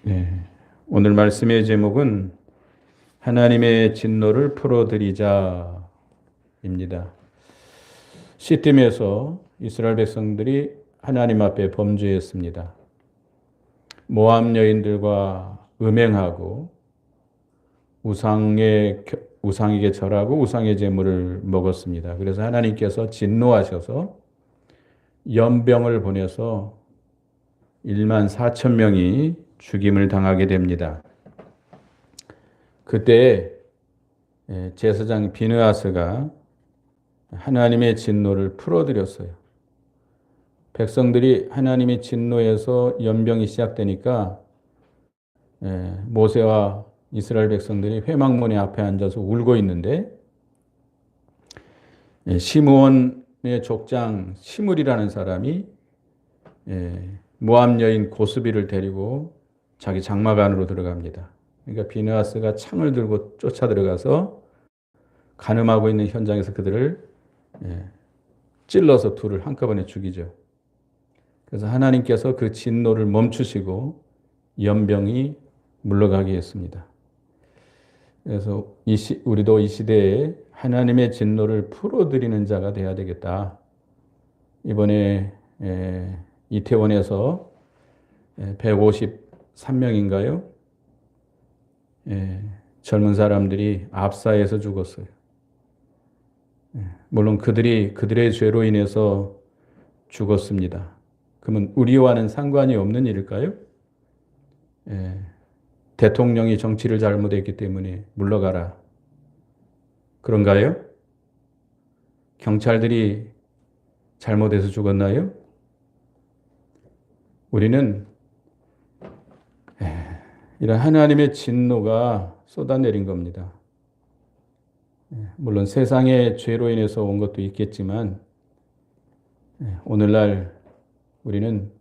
네. 오늘 말씀의 제목은 하나님의 진노를 풀어드리자입니다. 시딤에서 이스라엘 백성들이 하나님 앞에 범죄했습니다. 모압 여인들과 음행하고 우상에게 절하고 우상의 제물을 먹었습니다. 그래서 하나님께서 진노하셔서 연병을 보내서 1만 4천 명이 죽임을 당하게 됩니다. 그때 제사장 비느하스가 하나님의 진노를 풀어드렸어요. 백성들이 하나님의 진노에서 연병이 시작되니까 모세와 이스라엘 백성들이 회막문에 앞에 앉아서 울고 있는데 시므온의 족장 시물이라는 사람이 모압 여인 고스비를 데리고 자기 장막 안으로 들어갑니다. 그러니까 비느하스가 창을 들고 쫓아 들어가서 간음하고 있는 현장에서 그들을 찔러서 둘을 한꺼번에 죽이죠. 그래서 하나님께서 그 진노를 멈추시고 연병이 물러가게 했습니다. 그래서 우리도 이 시대에 하나님의 진노를 풀어드리는 자가 되어야 되겠다. 이번에 이태원에서 153명인가요? 젊은 사람들이 압사해서 죽었어요. 물론 그들의 죄로 인해서 죽었습니다. 그러면 우리와는 상관이 없는 일일까요? 대통령이 정치를 잘못했기 때문에 물러가라. 그런가요? 경찰들이 잘못해서 죽었나요? 우리는 이런 하나님의 진노가 쏟아내린 겁니다. 물론 세상의 죄로 인해서 온 것도 있겠지만 오늘날 우리는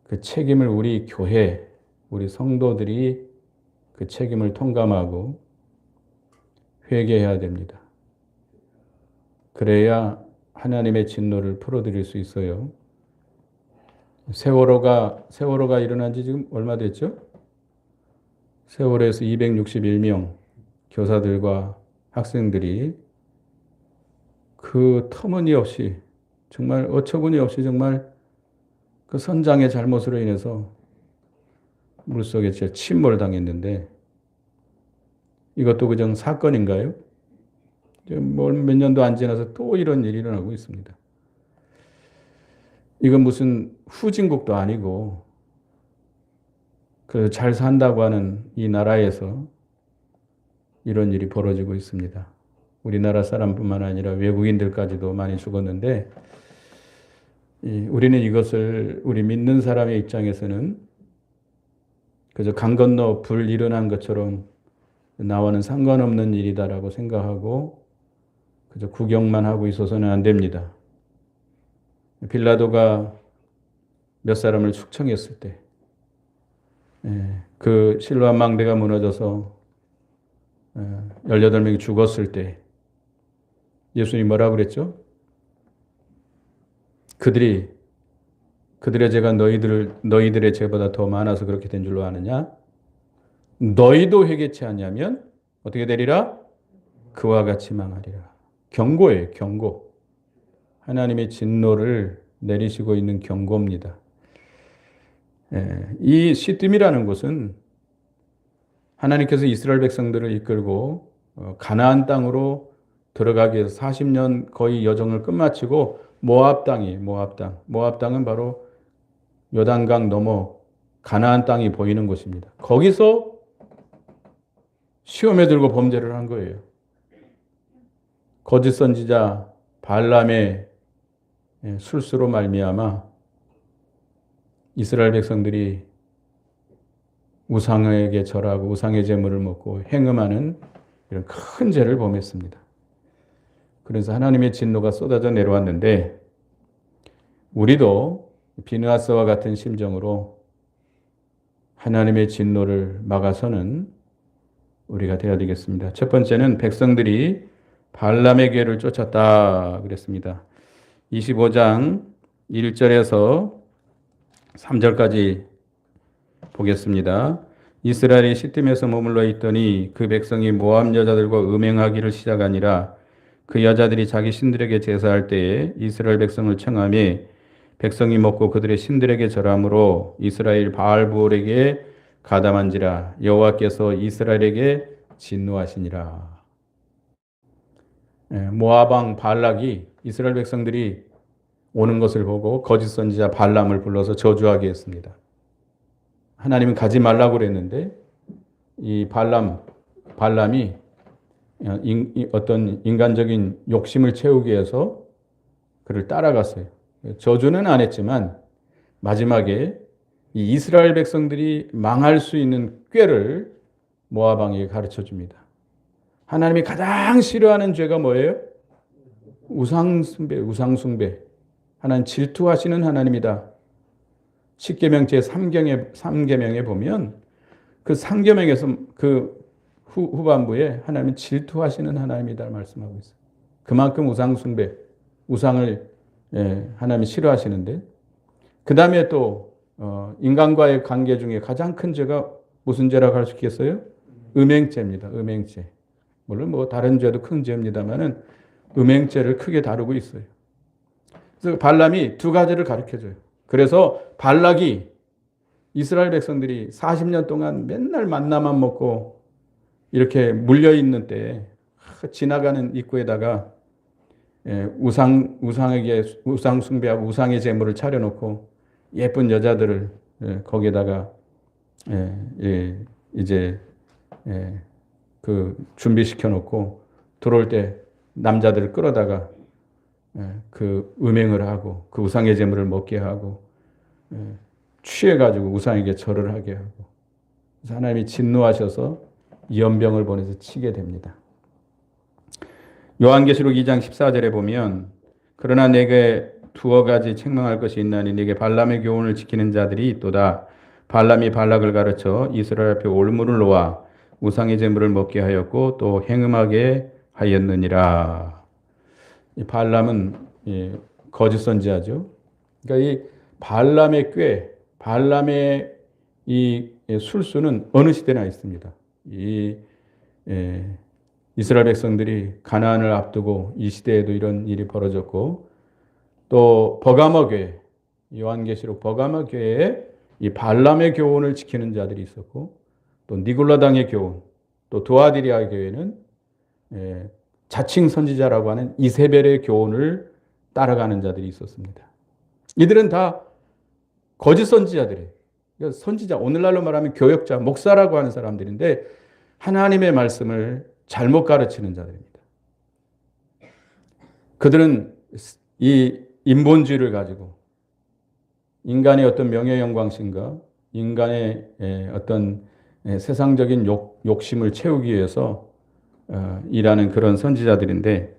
그 책임을 우리 교회, 우리 성도들이 그 책임을 통감하고 회개해야 됩니다. 그래야 하나님의 진노를 풀어드릴 수 있어요. 세월호가 일어난 지 지금 얼마 됐죠? 세월호에서 261명 교사들과 학생들이 그 터무니없이 정말 어처구니없이 정말 그 선장의 잘못으로 인해서 물속에 침몰당했는데 이것도 그냥 사건인가요? 몇 년도 안 지나서 또 이런 일이 일어나고 있습니다. 이건 무슨 후진국도 아니고 그 잘 산다고 하는 이 나라에서 이런 일이 벌어지고 있습니다. 우리나라 사람뿐만 아니라 외국인들까지도 많이 죽었는데 우리는 이것을 우리 믿는 사람의 입장에서는 그저 강 건너 불 일어난 것처럼 나와는 상관없는 일이다라고 생각하고 그저 구경만 하고 있어서는 안 됩니다. 빌라도가 몇 사람을 숙청했을 때 그 실로암 망대가 무너져서 18명이 죽었을 때 예수님이 뭐라고 그랬죠? 그들의 죄가 너희들의 죄보다 더 많아서 그렇게 된 줄로 아느냐? 너희도 회개치 않냐면 어떻게 되리라? 그와 같이 망하리라. 경고예요, 경고. 하나님의 진노를 내리시고 있는 경고입니다. 이 시딤이라는 곳은 하나님께서 이스라엘 백성들을 이끌고 가나안 땅으로 들어가기 위해서 40년 거의 여정을 끝마치고 모압 땅은 바로 요단강 넘어 가나안 땅이 보이는 곳입니다. 거기서 시험에 들고 범죄를 한 거예요. 거짓 선지자 발람의 술수로 말미암아 이스라엘 백성들이 우상에게 절하고 우상의 제물을 먹고 행음하는 이런 큰 죄를 범했습니다. 그래서 하나님의 진노가 쏟아져 내려왔는데 우리도 비느하스와 같은 심정으로 하나님의 진노를 막아서는 우리가 되어야 되겠습니다. 첫 번째는 백성들이 발람의 궤를 쫓았다 그랬습니다. 25장 1절에서 3절까지 보겠습니다. 이스라엘이 시팀에서 머물러 있더니 그 백성이 모압 여자들과 음행하기를 시작하니라. 그 여자들이 자기 신들에게 제사할 때에 이스라엘 백성을 청하며 백성이 먹고 그들의 신들에게 절함으로 이스라엘 바알부올에게 가담한지라. 여호와께서 이스라엘에게 진노하시니라. 모압 왕 발락이 이스라엘 백성들이 오는 것을 보고 거짓 선지자 발람을 불러서 저주하게 했습니다. 하나님은 가지 말라고 그랬는데 이 발람이 어떤 인간적인 욕심을 채우기 위해서 그를 따라갔어요. 저주는 안 했지만 마지막에 이 이스라엘 백성들이 망할 수 있는 꾀를 모압 왕에게 가르쳐 줍니다. 하나님이 가장 싫어하는 죄가 뭐예요? 우상숭배. 하나님 질투하시는 하나님이다. 십계명 제3계명에 보면 그 3계명에서 그 후반부에 하나님은 질투하시는 하나님이다 말씀하고 있어요. 그만큼 우상숭배, 우상을 하나님이 싫어하시는데 그 다음에 또 인간과의 관계 중에 가장 큰 죄가 무슨 죄라고 할 수 있겠어요? 음행죄입니다. 음행죄. 물론 뭐 다른 죄도 큰 죄입니다만은 음행죄를 크게 다루고 있어요. 그래서 발람이 두 가지를 가르쳐줘요. 그래서 발락이 이스라엘 백성들이 40년 동안 맨날 만나만 먹고 이렇게 물려있는 때에 지나가는 입구에다가 우상에게 우상 숭배하고 우상의 제물을 차려놓고 예쁜 여자들을 거기에다가 이제 그 준비시켜 놓고 들어올 때 남자들을 끌어다가 그 음행을 하고 그 우상의 제물을 먹게 하고 취해가지고 우상에게 절을 하게 하고 그래서 하나님이 진노하셔서 연병을 보내서 치게 됩니다. 요한계시록 2장 14절에 보면 그러나 내게 두어 가지 책망할 것이 있나니 네게 발람의 교훈을 지키는 자들이 있도다. 발람이 발락을 가르쳐 이스라엘 앞에 올무를 놓아 우상의 제물을 먹게 하였고 또 행음하게 하였느니라. 이 발람은 거짓 선지자죠. 그러니까 이 발람의 꾀, 발람의 이 술수는 어느 시대나 있습니다. 이스라엘 백성들이 가나안을 앞두고 이 시대에도 이런 일이 벌어졌고 또 버가모 교회, 요한계시록 버가모 교회에 이 발람의 교훈을 지키는 자들이 있었고 또 니골라당의 교훈, 또 두아디리아 교회는 자칭 선지자라고 하는 이세벨의 교훈을 따라가는 자들이 있었습니다. 이들은 다 거짓 선지자들이에요. 선지자, 오늘날로 말하면 교역자, 목사라고 하는 사람들인데 하나님의 말씀을 잘못 가르치는 자들입니다. 그들은 이 인본주의를 가지고 인간의 어떤 명예 영광심과 인간의 어떤 세상적인 욕심을 채우기 위해서 일하는 그런 선지자들인데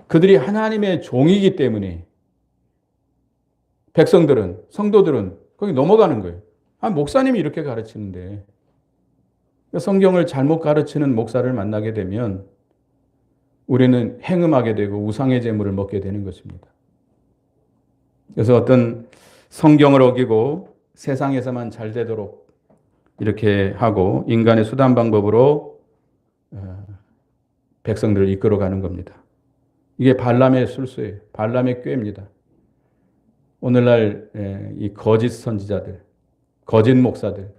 그들이 하나님의 종이기 때문에 백성들은, 성도들은 거기 넘어가는 거예요. 목사님이 이렇게 가르치는데 성경을 잘못 가르치는 목사를 만나게 되면 우리는 행음하게 되고 우상의 제물을 먹게 되는 것입니다. 그래서 어떤 성경을 어기고 세상에서만 잘 되도록 이렇게 하고 인간의 수단 방법으로 백성들을 이끌어가는 겁니다. 이게 발람의 술수예요. 발람의 꾀입니다. 오늘날 이 거짓 선지자들, 거짓 목사들,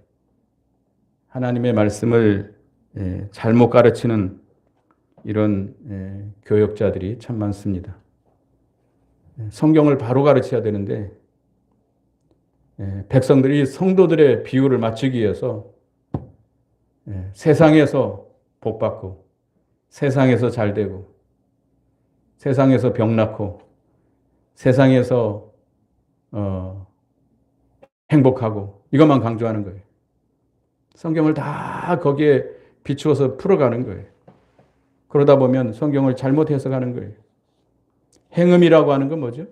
하나님의 말씀을 잘못 가르치는 이런 교역자들이 참 많습니다. 성경을 바로 가르쳐야 되는데 백성들이 성도들의 비유를 맞추기 위해서 세상에서 복받고 세상에서 잘되고 세상에서 병났고 세상에서 행복하고 이것만 강조하는 거예요. 성경을 다 거기에 비추어서 풀어가는 거예요. 그러다 보면 성경을 잘못 해석하는 거예요. 행음이라고 하는 건 뭐죠?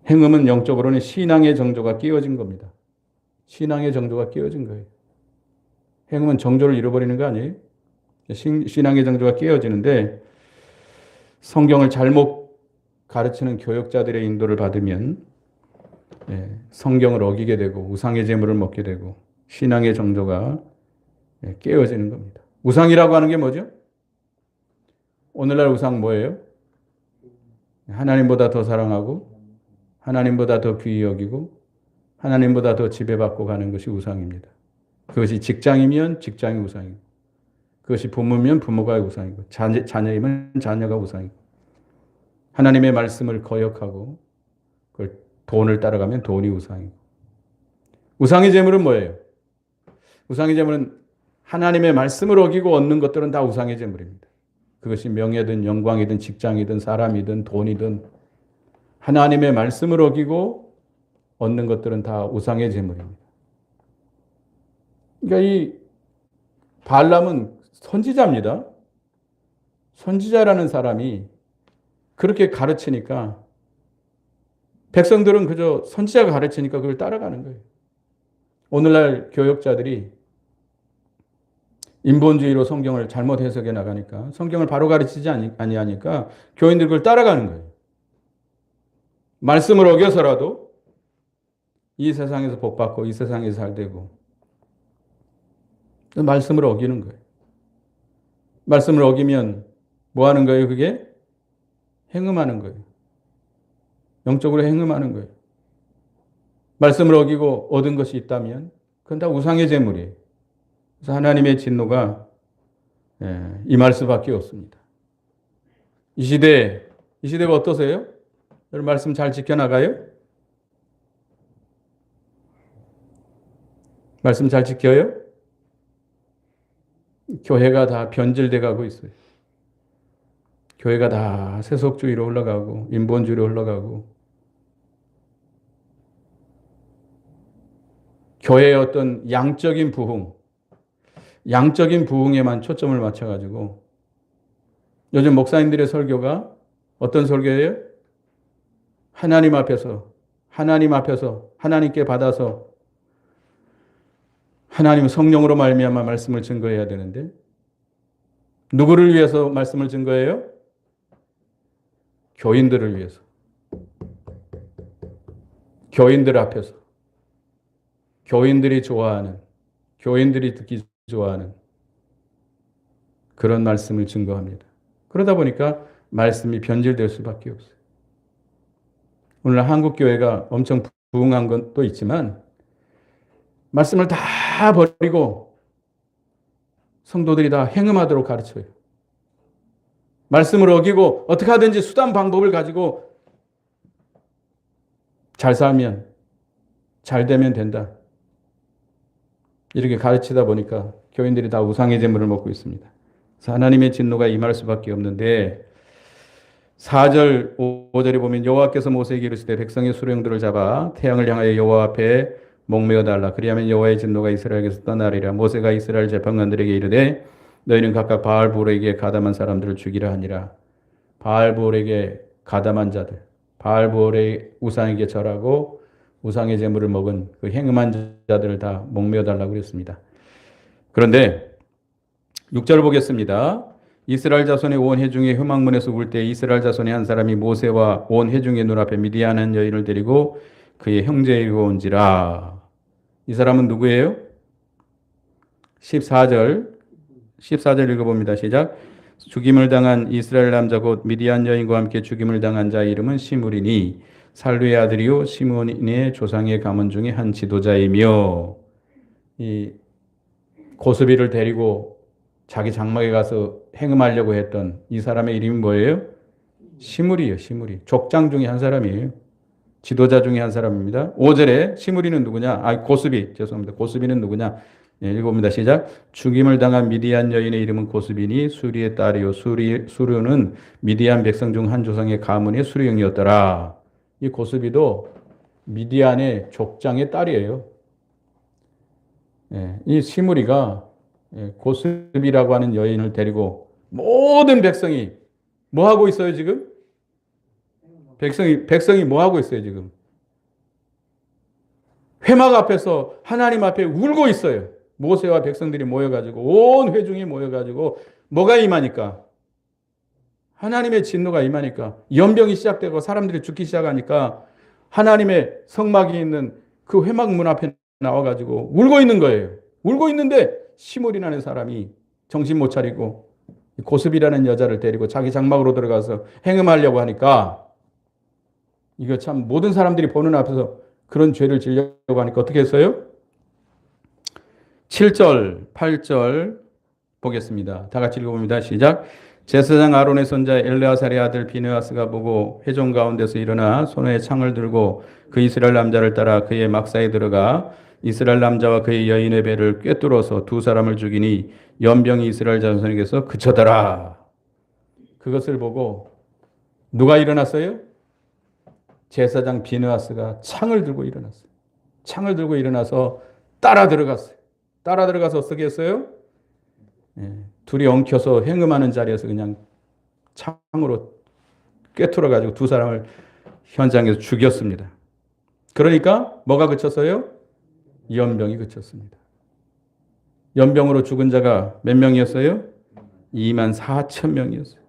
행음은 영적으로는 신앙의 정조가 끼어진 겁니다. 신앙의 정조가 끼어진 거예요. 행음은 정조를 잃어버리는 거 아니에요? 신앙의 정조가 끼어지는데 성경을 잘못 가르치는 교역자들의 인도를 받으면 성경을 어기게 되고 우상의 제물을 먹게 되고 신앙의 정조가 깨어지는 겁니다. 우상이라고 하는 게 뭐죠? 오늘날 우상 뭐예요? 하나님보다 더 사랑하고 하나님보다 더 귀히 여기고 하나님보다 더 지배받고 가는 것이 우상입니다. 그것이 직장이면 직장이 우상이고 그것이 부모면 부모가 우상이고 자녀이면 자녀가 우상이고 하나님의 말씀을 거역하고 그걸 돈을 따라가면 돈이 우상이고 우상의 제물은 뭐예요? 우상의 제물은 하나님의 말씀을 어기고 얻는 것들은 다 우상의 제물입니다. 그것이 명예든 영광이든 직장이든 사람이든 돈이든 하나님의 말씀을 어기고 얻는 것들은 다 우상의 제물입니다. 그러니까 이 발람은 선지자입니다. 선지자라는 사람이 그렇게 가르치니까 백성들은 그저 선지자가 가르치니까 그걸 따라가는 거예요. 오늘날 교역자들이 인본주의로 성경을 잘못 해석해 나가니까 성경을 바로 가르치지 아니하니까 교인들 그걸 따라가는 거예요. 말씀을 어겨서라도 이 세상에서 복받고 이 세상에서 살되고 말씀을 어기는 거예요. 말씀을 어기면 뭐 하는 거예요? 그게 행음하는 거예요. 영적으로 행음하는 거예요. 말씀을 어기고 얻은 것이 있다면 그건 다 우상의 제물이에요. 그래서 하나님의 진노가 임할 수밖에 없습니다. 이 시대가 어떠세요? 여러분 말씀 잘 지켜나가요? 말씀 잘 지켜요? 교회가 다 변질돼 가고 있어요. 교회가 다 세속주의로 흘러가고 인본주의로 흘러가고 교회의 어떤 양적인 부흥에만 초점을 맞춰가지고 요즘 목사님들의 설교가 어떤 설교예요? 하나님 앞에서 하나님께 받아서 하나님 성령으로 말미암아 말씀을 증거해야 되는데 누구를 위해서 말씀을 증거해요? 교인들을 위해서. 교인들 앞에서. 교인들이 좋아하는, 교인들이 듣기 좋아하는 그런 말씀을 증거합니다. 그러다 보니까 말씀이 변질될 수밖에 없어요. 오늘 한국교회가 엄청 부흥한 것도 있지만 말씀을 다 버리고 성도들이 다 행음하도록 가르쳐요. 말씀을 어기고 어떻게 하든지 수단 방법을 가지고 잘 살면 잘 되면 된다. 이렇게 가르치다 보니까 교인들이 다 우상의 제물을 먹고 있습니다. 그래서 하나님의 진노가 임할 수밖에 없는데 4절 5절에 보면 여호와께서 모세에게 이르시되 백성의 수령들을 잡아 태양을 향하여 여호와 앞에 목매어 달라. 그리하면 여호와의 진노가 이스라엘에게서 떠나리라. 모세가 이스라엘 재판관들에게 이르되 너희는 각각 바알볼에게 가담한 사람들을 죽이라 하니라. 바알볼에게 가담한 자들, 바알볼의 우상에게 절하고 우상의 제물을 먹은 그 행음한 자들을 다 목매어 달라고 그랬습니다. 그런데 6절을 보겠습니다. 이스라엘 자손의 온 회중이 흠악문에서 울 때 이스라엘 자손의 한 사람이 모세와 온 회중의 눈앞에 미디안 한 여인을 데리고 그의 형제에게 온지라. 이 사람은 누구예요? 14절 읽어봅니다. 시작. 죽임을 당한 이스라엘 남자 곧 미디안 여인과 함께 죽임을 당한 자의 이름은 시므리니 살루의 아들이요 시므온의 조상의 가문 중에 한 지도자이며 이 고스비를 데리고 자기 장막에 가서 행음하려고 했던 이 사람의 이름이 뭐예요? 시므리예요. 시므리. 족장 중에 한 사람이에요. 지도자 중에 한 사람입니다. 5절에 시므리는 누구냐? 고스비. 죄송합니다. 고스비는 누구냐? 읽어봅니다. 시작. 죽임을 당한 미디안 여인의 이름은 고스비니 수리의 딸이요. 수르는 미디안 백성 중 한 조상의 가문의 수르형이었더라. 이 고스비도 미디안의 족장의 딸이에요. 이 시므리가 고스비라고 하는 여인을 데리고 모든 백성이 뭐 하고 있어요, 지금? 백성이 뭐 하고 있어요, 지금? 회막 앞에서 하나님 앞에 울고 있어요. 모세와 백성들이 모여가지고, 온 회중이 모여가지고, 뭐가 임하니까? 하나님의 진노가 임하니까, 연병이 시작되고 사람들이 죽기 시작하니까, 하나님의 성막이 있는 그 회막 문 앞에 나와가지고 울고 있는 거예요. 울고 있는데 시물이 나는 사람이 정신 못 차리고 고습이라는 여자를 데리고 자기 장막으로 들어가서 행음하려고 하니까, 이거 참 모든 사람들이 보는 앞에서 그런 죄를 지려고 하니까 어떻게 했어요? 7절, 8절 보겠습니다. 다 같이 읽어봅니다. 시작. 제사장 아론의 손자 엘르아살의 아들 비느하스가 보고 회중 가운데서 일어나 손에 창을 들고 그 이스라엘 남자를 따라 그의 막사에 들어가 이스라엘 남자와 그의 여인의 배를 꿰뚫어서 두 사람을 죽이니 연병이 이스라엘 자손에게서 그쳐더라. 그것을 보고 누가 일어났어요? 제사장 비느하스가 창을 들고 일어났어요. 창을 들고 일어나서 따라 들어갔어요. 따라 들어가서 어떻게 했어요? 둘이 엉켜서 행음하는 자리에서 그냥 창으로 꿰뚫어가지고 두 사람을 현장에서 죽였습니다. 그러니까 뭐가 그쳤어요? 연병이 그쳤습니다. 연병으로 죽은 자가 몇 명이었어요? 24,000명이었어요.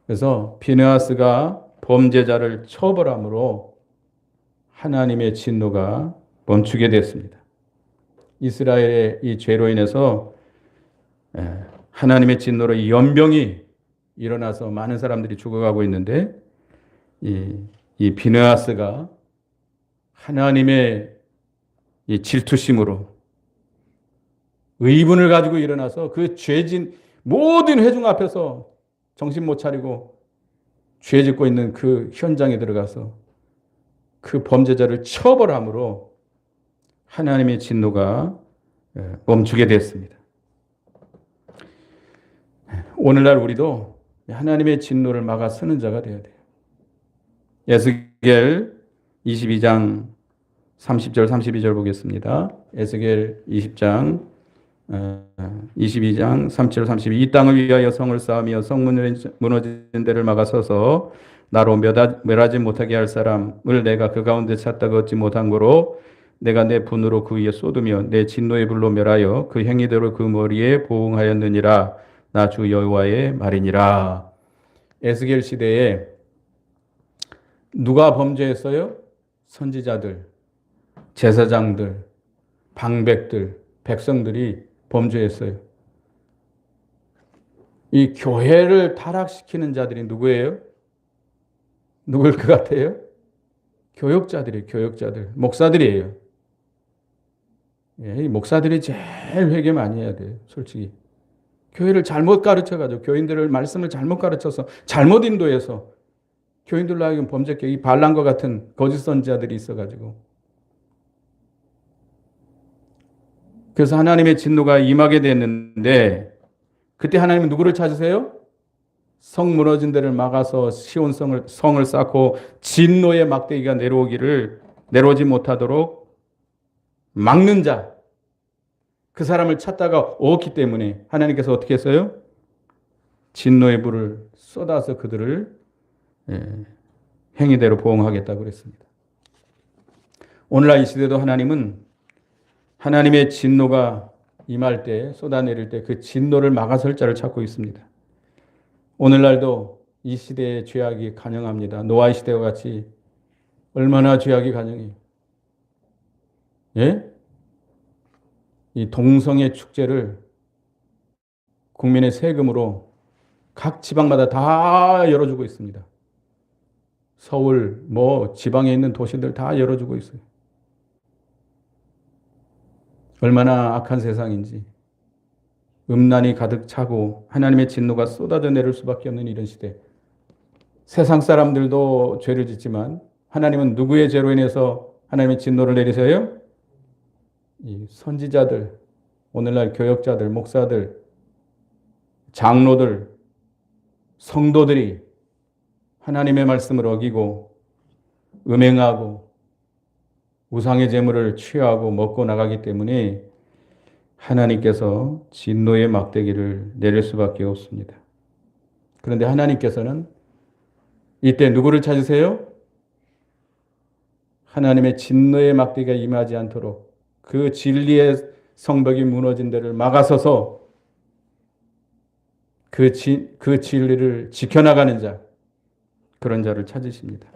그래서 비느하스가 범죄자를 처벌함으로 하나님의 진노가 멈추게 됐습니다. 이스라엘의 이 죄로 인해서 하나님의 진노로 연병이 일어나서 많은 사람들이 죽어가고 있는데, 이 비느하스가 하나님의 이 질투심으로 의분을 가지고 일어나서 그 죄진 모든 회중 앞에서 정신 못 차리고 죄 짓고 있는 그 현장에 들어가서 그 범죄자를 처벌함으로 하나님의 진노가 멈추게 됐습니다. 오늘날 우리도 하나님의 진노를 막아 서는 자가 되어야 돼요. 에스겔 22장 30절 32절 보겠습니다. 에스겔 20장 22장 30절 32. 이 땅을 위하여 성을 쌓으며 성 무너진 데를 막아 서서 나로 멸하지 못하게 할 사람을 내가 그 가운데 찾다가 얻지 못한 거로 내가 내 분으로 그 위에 쏟으며 내 진노의 불로 멸하여 그 행위대로 그 머리에 보응하였느니라. 나 주 여호와의 말이니라. 에스겔 시대에 누가 범죄했어요? 선지자들, 제사장들, 방백들, 백성들이 범죄했어요. 이 교회를 타락시키는 자들이 누구예요? 누굴 것 같아요? 교역자들이에요. 교역자들. 목사들이에요. 이 목사들이 제일 회개 많이 해야 돼요. 솔직히. 교회를 잘못 가르쳐가지고 교인들을 말씀을 잘못 가르쳐서 잘못 인도해서 교인들로 하여금 범죄케 이 발람과 같은 거짓 선지자들이 있어가지고, 그래서 하나님의 진노가 임하게 됐는데, 그때 하나님은 누구를 찾으세요? 성 무너진 데를 막아서 시온 성을 쌓고 진노의 막대기가 내려오지 못하도록 막는 자, 그 사람을 찾다가 얻기 때문에 하나님께서 어떻게 했어요? 진노의 불을 쏟아서 그들을 행위대로 보응하겠다고 그랬습니다. 오늘날 이 시대도 하나님은 하나님의 진노가 임할 때, 쏟아내릴 때 그 진노를 막아설 자를 찾고 있습니다. 오늘날도 이 시대의 죄악이 간영합니다. 노아의 시대와 같이 얼마나 죄악이 간영해요. 예? 이 동성애 축제를 국민의 세금으로 각 지방마다 다 열어주고 있습니다. 서울, 지방에 있는 도시들 다 열어주고 있어요. 얼마나 악한 세상인지. 음란이 가득 차고 하나님의 진노가 쏟아져 내릴 수밖에 없는 이런 시대. 세상 사람들도 죄를 짓지만 하나님은 누구의 죄로 인해서 하나님의 진노를 내리세요? 이 선지자들, 오늘날 교역자들, 목사들, 장로들, 성도들이 하나님의 말씀을 어기고 음행하고 우상의 제물을 취하고 먹고 나가기 때문에 하나님께서 진노의 막대기를 내릴 수밖에 없습니다. 그런데 하나님께서는 이때 누구를 찾으세요? 하나님의 진노의 막대기가 임하지 않도록 그 진리의 성벽이 무너진 데를 막아서서 그 진리를 지켜나가는 자, 그런 자를 찾으십니다.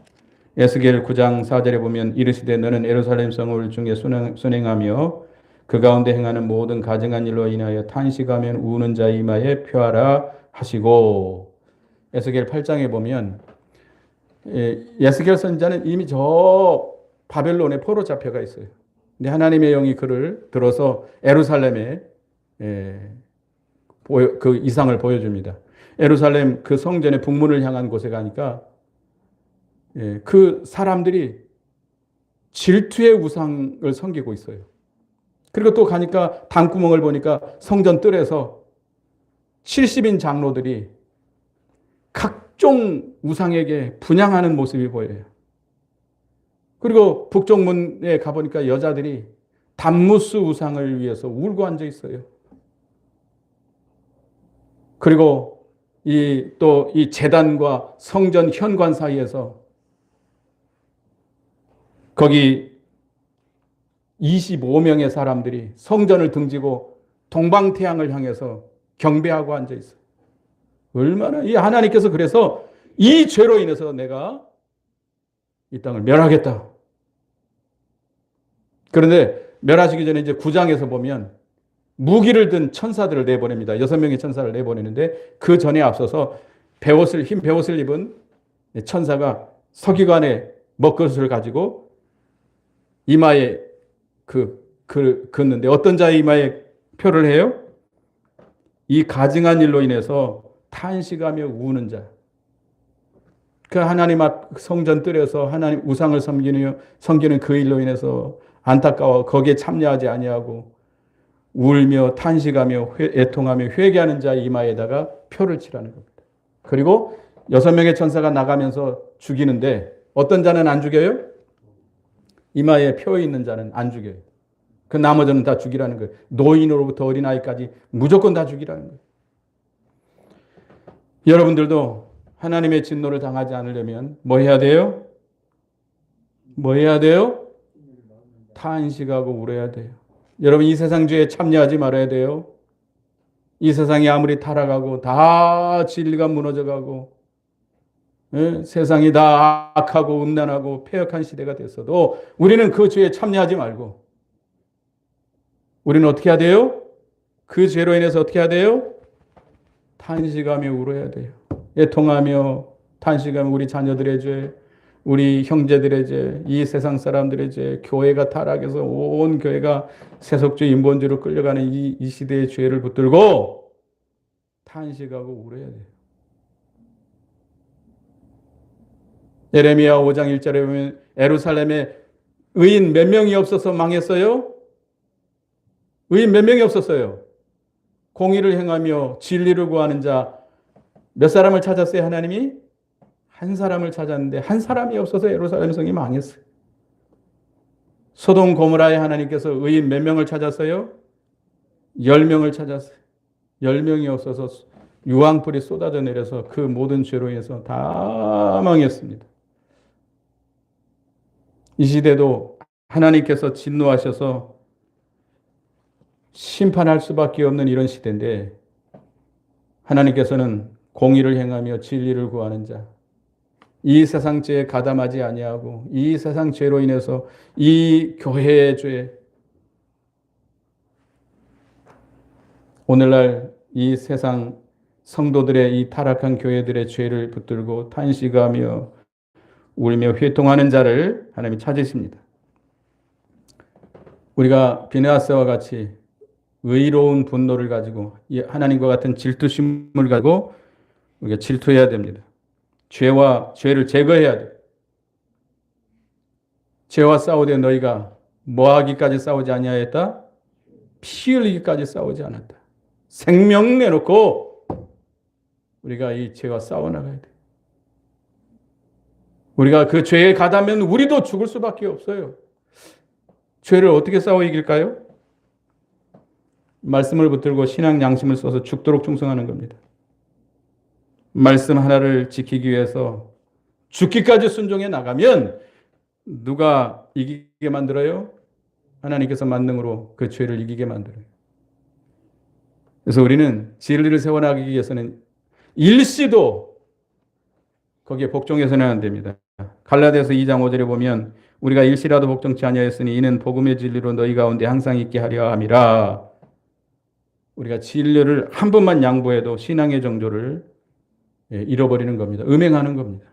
에스겔 9장 4절에 보면 이르시되 너는 예루살렘 성을 중에 순행하며 그 가운데 행하는 모든 가증한 일로 인하여 탄식하면 우는 자의 이마에 표하라 하시고, 에스겔 8장에 보면 에스겔 선지자는 이미 저 바벨론에 포로 잡혀가 있어요. 근데 하나님의 영이 그를 들어서 예루살렘에 그 이상을 보여줍니다. 예루살렘 그 성전의 북문을 향한 곳에 가니까 그 사람들이 질투의 우상을 섬기고 있어요. 그리고 또 가니까 담구멍을 보니까 성전 뜰에서 70인 장로들이 각종 우상에게 분향하는 모습이 보여요. 그리고 북쪽 문에 가보니까 여자들이 담무스 우상을 위해서 울고 앉아 있어요. 그리고 또 이 제단과 성전 현관 사이에서 거기 25명의 사람들이 성전을 등지고 동방태양을 향해서 경배하고 앉아 있어요. 얼마나 이 하나님께서 그래서 이 죄로 인해서 내가 이 땅을 멸하겠다. 그런데 멸하시기 전에 이제 9장에서 보면 무기를 든 천사들을 내보냅니다. 6명의 천사를 내보내는데 그 전에 앞서서 흰 베옷을 입은 천사가 서기관의 먹것을 가지고 이마에 긋는데 어떤 자의 이마에 표를 해요? 이 가증한 일로 인해서 탄식하며 우는 자. 그 하나님 앞 성전 뜰에서 하나님 우상을 섬기는 그 일로 인해서 안타까워 거기에 참여하지 아니하고 울며 탄식하며 애통하며 회개하는 자의 이마에다가 표를 칠하는 겁니다. 그리고 6명의 천사가 나가면서 죽이는데 어떤 자는 안 죽여요? 이마에 표 있는 자는 안 죽여요. 그 나머지는 다 죽이라는 거예요. 노인으로부터 어린아이까지 무조건 다 죽이라는 거예요. 여러분들도 하나님의 진노를 당하지 않으려면 뭐 해야 돼요? 뭐 해야 돼요? 탄식하고 울어야 돼요. 여러분 이 세상 죄에 참여하지 말아야 돼요. 이 세상이 아무리 타락하고 다 진리가 무너져가고 세상이 다 악하고 음란하고 패역한 시대가 됐어도 우리는 그 죄에 참여하지 말고 우리는 어떻게 해야 돼요? 그 죄로 인해서 어떻게 해야 돼요? 탄식하며 울어야 돼요. 애통하며 탄식하며 우리 자녀들의 죄, 우리 형제들의 죄, 이 세상 사람들의 죄, 교회가 타락해서 온 교회가 세속주의 인본주의로 끌려가는 이 시대의 죄를 붙들고 탄식하고 울어야 돼요. 예레미야 5장 1절에 보면 예루살렘에 의인 몇 명이 없어서 망했어요? 의인 몇 명이 없었어요? 공의를 행하며 진리를 구하는 자 몇 사람을 찾았어요? 하나님이? 한 사람을 찾았는데 한 사람이 없어서 예루살렘 성이 망했어요. 소돔 고모라에 하나님께서 의인 몇 명을 찾았어요? 10명을 찾았어요. 10명이 없어서 유황불이 쏟아져 내려서 그 모든 죄로 인해서 다 망했습니다. 이 시대도 하나님께서 진노하셔서 심판할 수밖에 없는 이런 시대인데 하나님께서는 공의를 행하며 진리를 구하는 자, 이 세상 죄에 가담하지 아니하고 이 세상 죄로 인해서 이 교회의 죄, 오늘날 이 세상 성도들의 이 타락한 교회들의 죄를 붙들고 탄식하며 울며 회통하는 자를 하나님이 찾으십니다. 우리가 비느하스와 같이 의로운 분노를 가지고 하나님과 같은 질투심을 가지고 우리가 질투해야 됩니다. 죄를 제거해야 돼. 죄와 싸우되 너희가 뭐하기까지 싸우지 아니하였다? 피 흘리기까지 싸우지 않았다. 생명 내놓고 우리가 이 죄와 싸워나가야 돼. 우리가 그 죄에 가다면 우리도 죽을 수밖에 없어요. 죄를 어떻게 싸워 이길까요? 말씀을 붙들고 신앙 양심을 써서 죽도록 충성하는 겁니다. 말씀 하나를 지키기 위해서 죽기까지 순종해 나가면 누가 이기게 만들어요? 하나님께서 만능으로 그 죄를 이기게 만들어요. 그래서 우리는 진리를 세워나가기 위해서는 일시도 거기에 복종해서는 안 됩니다. 갈라디아서 2장 5절에 보면 우리가 일시라도 복종치 아니하였으니 이는 복음의 진리로 너희 가운데 항상 있게 하려 함이라. 우리가 진리를 한 번만 양보해도 신앙의 정조를 잃어버리는 겁니다. 음행하는 겁니다.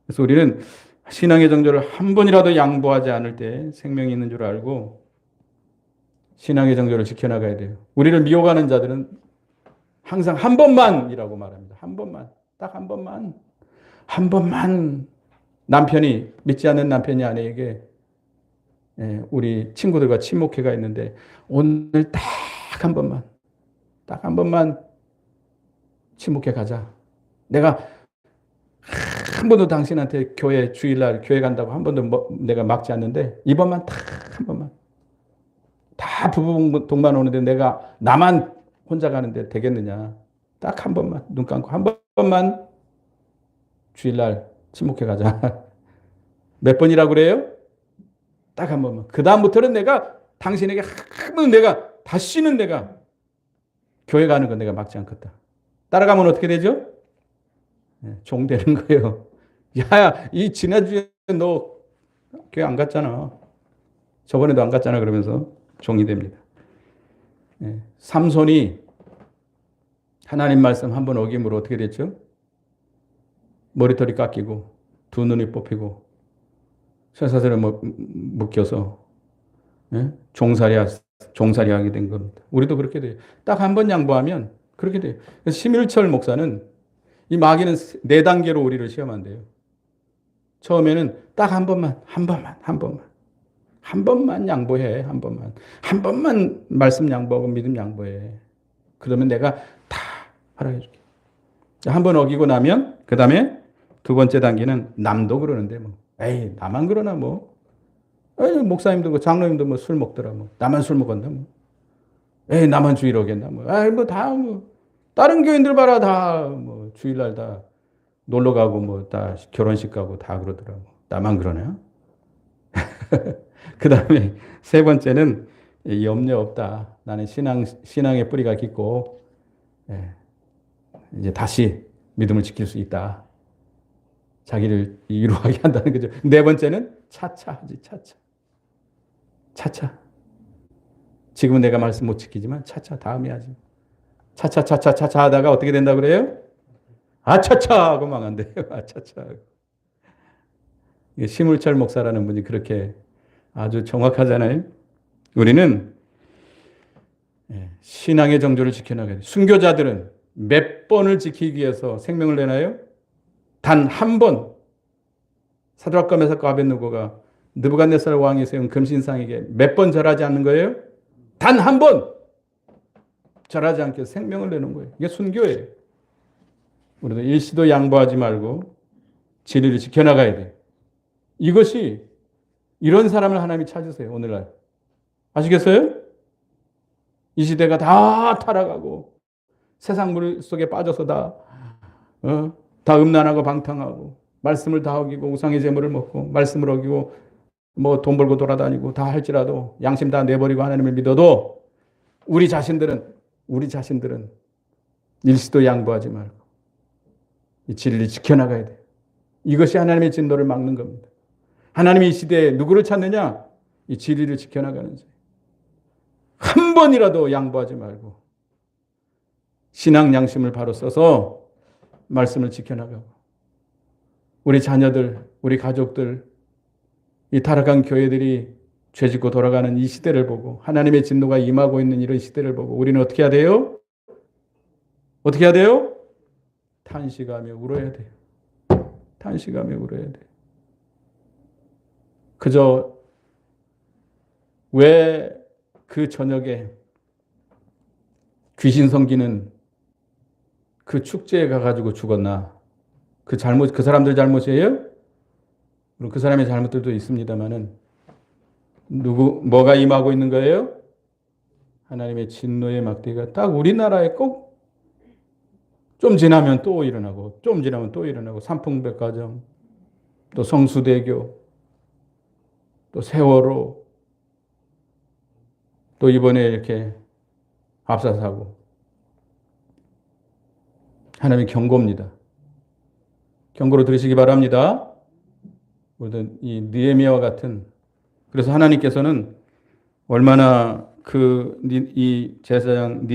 그래서 우리는 신앙의 정조를 한 번이라도 양보하지 않을 때 생명이 있는 줄 알고 신앙의 정조를 지켜나가야 돼요. 우리를 미혹하는 자들은 항상 한 번만이라고 말합니다. 한 번만. 딱 한 번만. 한 번만 남편이, 믿지 않는 남편이 아내에게 우리 친구들과 친목회가 있는데 오늘 딱 한 번만, 딱 한 번만 친목회 가자. 내가 한 번도 당신한테 교회 주일날 교회 간다고 한 번도 내가 막지 않는데 이번만 딱 한 번만. 다 부부 동반 오는데 내가 나만 혼자 가는데 되겠느냐. 딱 한 번만 눈 감고 한 번만 주일날 친목회 가자. 몇 번이라고 그래요? 딱 한 번만. 그 다음부터는 내가 당신에게 한 번 내가 다시는 내가 교회 가는 건 내가 막지 않겠다. 따라가면 어떻게 되죠? 종 되는 거예요. 야, 이 지난주에 너 교회 안 갔잖아. 저번에도 안 갔잖아. 그러면서 종이 됩니다. 삼손이 하나님 말씀 한 번 어김으로 어떻게 됐죠? 머리털이 깎이고 두 눈이 뽑히고 쇠사슬에 묶여서 종살이 하게 된 겁니다. 우리도 그렇게 돼요. 딱 한 번 양보하면 그렇게 돼요. 그래서 심일철 목사는 이 마귀는 4단계로 우리를 시험한대요. 처음에는 딱 한 번만 양보해. 한 번만 말씀 양보하고 믿음 양보해. 그러면 내가 다 허락해 줄게. 한 번 어기고 나면 그 다음에 두 번째 단계는 남도 그러는데 뭐 에이 나만 그러나 뭐 에이, 목사님도 장로님도 술 먹더라 뭐 나만 술 먹었나 뭐 에이 나만 주일 오겠나 뭐 에이 뭐 다 뭐 다른 교인들 봐라 다 뭐 주일날 다 놀러 가고 뭐 다 결혼식 가고 다 그러더라고 나만 그러냐? 그 다음에 세 번째는 염려 없다. 나는 신앙의 뿌리가 깊고 이제 다시 믿음을 지킬 수 있다. 자기를 이루하게 한다는 거죠. 네 번째는 차차. 지금은 내가 말씀 못 지키지만 차차 다음에 하지. 차차 하다가 어떻게 된다 그래요? 아차차 하고 망한대요. 아차차. 심울철 목사라는 분이 그렇게 아주 정확하잖아요. 우리는 신앙의 정조를 지켜나가야 돼요. 순교자들은 몇 번을 지키기 위해서 생명을 내나요? 단 한 번. 사드락과 메삭과 아벳느고가 느부갓네살 왕이 세운 금신상에게 몇 번 절하지 않는 거예요? 단 한 번 절하지 않게 생명을 내는 거예요. 이게 순교예요. 우리도 일시도 양보하지 말고 진리를 지켜나가야 돼요. 이것이 이런 사람을 하나님이 찾으세요. 오늘날. 아시겠어요? 이 시대가 다 타락하고 세상 물 속에 빠져서 다 음란하고 방탕하고 말씀을 다 어기고 우상의 재물을 먹고 말씀을 어기고 뭐 돈 벌고 돌아다니고 다 할지라도 양심 다 내버리고 하나님을 믿어도 우리 자신들은 일시도 양보하지 말고 이 진리를 지켜나가야 돼요. 이것이 하나님의 진노를 막는 겁니다. 하나님이 이 시대에 누구를 찾느냐? 이 진리를 지켜나가는 자예요. 한 번이라도 양보하지 말고 신앙 양심을 바로 써서 말씀을 지켜나가고 우리 자녀들, 우리 가족들, 이 타락한 교회들이 죄짓고 돌아가는 이 시대를 보고 하나님의 진노가 임하고 있는 이런 시대를 보고 우리는 어떻게 해야 돼요? 어떻게 해야 돼요? 탄식하며 울어야 돼요. 탄식하며 울어야 돼요. 그저 왜 그 저녁에 귀신 섬기는 그 축제에 가가지고 죽었나? 그 사람들 잘못이에요? 물론 그 사람의 잘못들도 있습니다만은 뭐가 임하고 있는 거예요? 하나님의 진노의 막대기가 딱 우리나라에 꼭 좀 지나면 또 일어나고 좀 지나면 또 일어나고 삼풍백화점 또 성수대교 또 세월호 또 이번에 이렇게 압사사고 하나님의 경고입니다. 경고로 들으시기 바랍니다. 모든 이 느헤미야와 같은, 그래서 하나님께서는 얼마나 이 제사장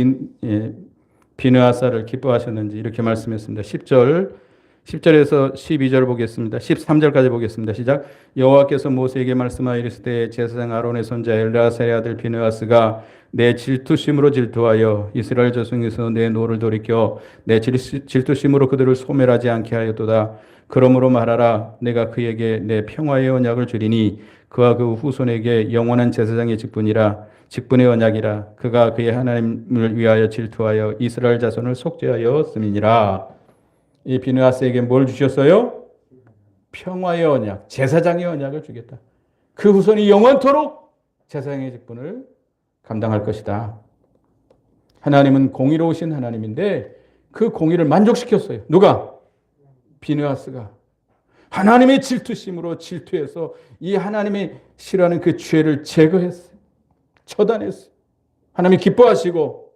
비느하사를 기뻐하셨는지 이렇게 말씀했습니다. 10절에서 12절 보겠습니다. 13절까지 보겠습니다. 시작. 여호와께서 모세에게 말씀하여 이르시되 제사장 아론의 손자 엘르아살의 아들 비느하스가 내 질투심으로 질투하여 이스라엘 자손에서 내 노를 돌이켜 내 질투심으로 그들을 소멸하지 않게 하였도다. 그러므로 말하라. 내가 그에게 내 평화의 언약을 주리니 그와 그 후손에게 영원한 제사장의 직분의 언약이라. 그가 그의 하나님을 위하여 질투하여 이스라엘 자손을 속죄하였음이니라. 이 비느하스에게 뭘 주셨어요? 평화의 언약, 제사장의 언약을 주겠다. 그 후손이 영원토록 제사장의 직분을 감당할 것이다. 하나님은 공의로우신 하나님인데 그 공의를 만족시켰어요. 누가? 비느하스가. 하나님의 질투심으로 질투해서 이 하나님이 싫어하는 그 죄를 제거했어요. 처단했어요. 하나님이 기뻐하시고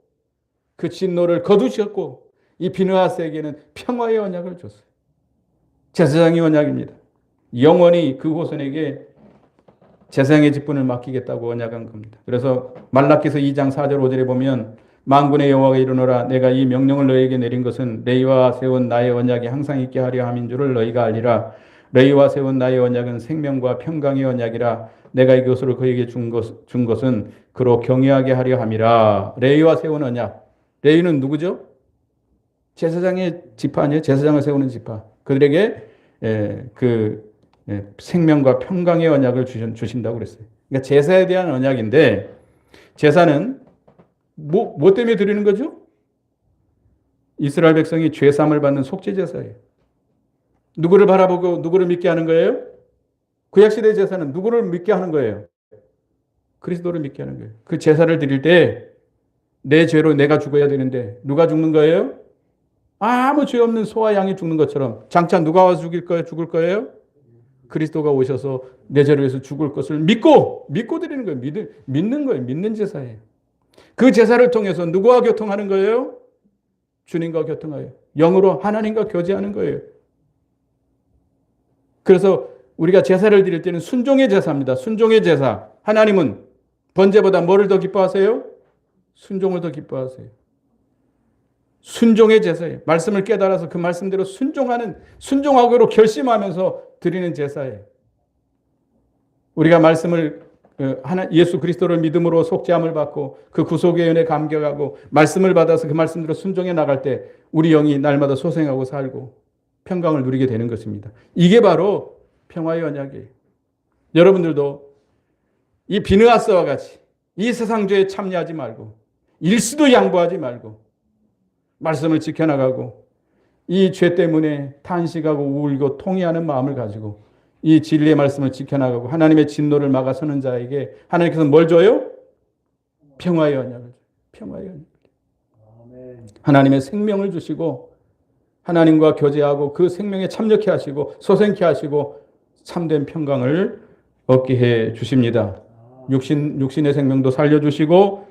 그 진노를 거두셨고 이 비느하스에게는 평화의 언약을 줬어요. 제사장의 언약입니다. 영원히 그 후손에게 제사장의 직분을 맡기겠다고 언약한 겁니다. 그래서 말라기서 2장 4절 5절에 보면 만군의 여호와가 이르노라 내가 이 명령을 너희에게 내린 것은 레위와 세운 나의 언약이 항상 있게 하려 함인 줄을 너희가 알리라. 레위와 세운 나의 언약은 생명과 평강의 언약이라. 내가 이것으로 그에게 준 것은 그로 경외하게 하려 함이라. 레위와 세운 언약. 레위는 누구죠? 제사장의 지파 아니에요? 제사장을 세우는 지파. 그들에게 생명과 평강의 언약을 주신다고 그랬어요. 그러니까 제사에 대한 언약인데 제사는 뭐 때문에 드리는 거죠? 이스라엘 백성이 죄사함을 받는 속죄제사예요. 누구를 바라보고 누구를 믿게 하는 거예요? 구약시대 제사는 누구를 믿게 하는 거예요? 그리스도를 믿게 하는 거예요. 그 제사를 드릴 때 내 죄로 내가 죽어야 되는데 누가 죽는 거예요? 아무 죄 없는 소와 양이 죽는 것처럼 장차 누가 와서 죽을 거예요? 그리스도가 오셔서 내 죄를 위해서 죽을 것을 믿고 드리는 거예요. 믿는 거예요. 믿는 제사예요. 그 제사를 통해서 누구와 교통하는 거예요? 주님과 교통하여 영으로 하나님과 교제하는 거예요. 그래서 우리가 제사를 드릴 때는 순종의 제사입니다. 순종의 제사. 하나님은 번제보다 뭐를 더 기뻐하세요? 순종을 더 기뻐하세요. 순종의 제사예요. 말씀을 깨달아서 그 말씀대로 순종하기로 결심하면서 드리는 제사예요. 우리가 말씀을 예수 그리스도를 믿음으로 속죄함을 받고 그 구속의 은혜에 감격하고 말씀을 받아서 그 말씀대로 순종해 나갈 때 우리 영이 날마다 소생하고 살고 평강을 누리게 되는 것입니다. 이게 바로 평화의 언약이에요. 여러분들도 이 비느하스와 같이 이 세상 죄에 참여하지 말고 일수도 양보하지 말고 말씀을 지켜나가고 이 죄 때문에 탄식하고 울고 통회하는 마음을 가지고 이 진리의 말씀을 지켜나가고 하나님의 진노를 막아서는 자에게 하나님께서 뭘 줘요? 평화의 언약을 줘요. 평화의 언약. 하나님의 생명을 주시고 하나님과 교제하고 그 생명에 참여케 하시고 소생케 하시고 참된 평강을 얻게 해 주십니다. 육신의 생명도 살려주시고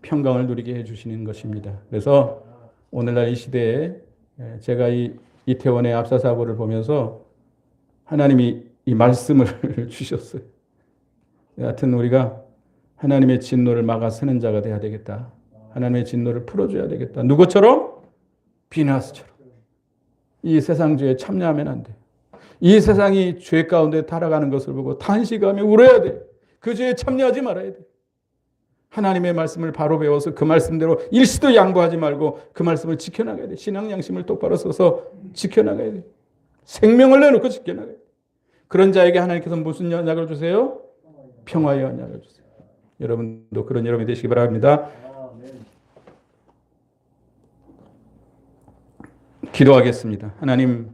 평강을 누리게 해 주시는 것입니다. 그래서 오늘날 이 시대에 제가 이 이태원의 압사사고를 보면서 하나님이 이 말씀을 주셨어요. 여하튼 우리가 하나님의 진노를 막아서는 자가 돼야 되겠다. 하나님의 진노를 풀어줘야 되겠다. 누구처럼? 비느하스처럼. 이 세상 죄에 참여하면 안 돼. 이 세상이 죄 가운데 타락하는 것을 보고 탄식하며 울어야 돼. 그 죄에 참여하지 말아야 돼. 하나님의 말씀을 바로 배워서 그 말씀대로 일시도 양보하지 말고 그 말씀을 지켜나가야 돼. 신앙 양심을 똑바로 써서 지켜나가야 돼. 생명을 내놓고 지켜나가야 돼. 그런 자에게 하나님께서 무슨 언약을 주세요? 평화의 언약을 주세요. 여러분도 그런 여러분이 되시기 바랍니다. 기도하겠습니다. 하나님,